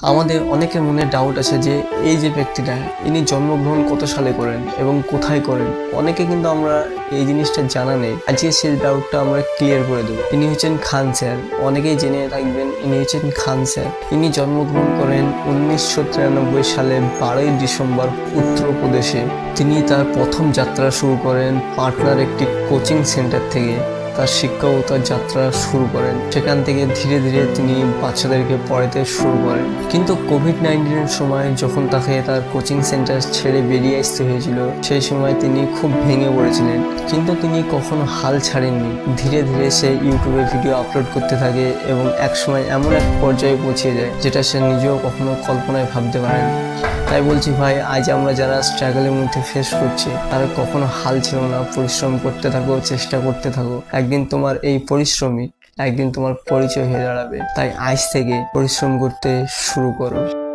আমাদের অনেকের মনে ডাউট আছে যে এই যে ব্যক্তিটা ইনি জন্মগ্রহণ কত সালে করেন এবং কোথায় করেন। অনেকে কিন্তু আমরা এই জিনিসটা জানা নেই। আজকে সেই ডাউটটা আমরা ক্লিয়ার করে দেবো। ইনি হচ্ছেন খান স্যার। অনেকেই জেনে থাকবেন ইনি হচ্ছেন খান স্যার। ইনি জন্মগ্রহণ করেন 1993 সালে 12ই ডিসেম্বর উত্তরপ্রদেশে। তিনি তার প্রথম যাত্রা শুরু করেন পাটনার একটি কোচিং সেন্টার থেকে। তার শিক্ষকতার যাত্রা শুরু করেন। সেখান থেকে ধীরে ধীরে তিনি বাচ্চাদেরকে পড়াতে শুরু করেন। কিন্তু কোভিড-19 সময় যখন তাকে তার কোচিং সেন্টার ছেড়ে বেরিয়ে আসতে হয়েছিল, সেই সময় তিনি খুব ভেঙে পড়েছিলেন। কিন্তু তিনি কখনো হাল ছাড়েননি। ধীরে ধীরে সে ইউটিউবে ভিডিও আপলোড করতে থাকে এবং একসময় এমন এক পর্যায়ে পৌঁছে যায় যেটা সে নিজেও কখনো কল্পনায় ভাবতে পারেন। তাই বলছি ভাই, আজ আমরা যারা স্ট্রাগলের মধ্যে ফেস করছি তারা কখনো হাল ছিল না। পরিশ্রম করতে থাকো, চেষ্টা করতে থাকো। একদিন তোমার এই পরিশ্রমই একদিন তোমার পরিচয় হয়ে দাঁড়াবে। তাই আজ থেকে পরিশ্রম করতে শুরু করো।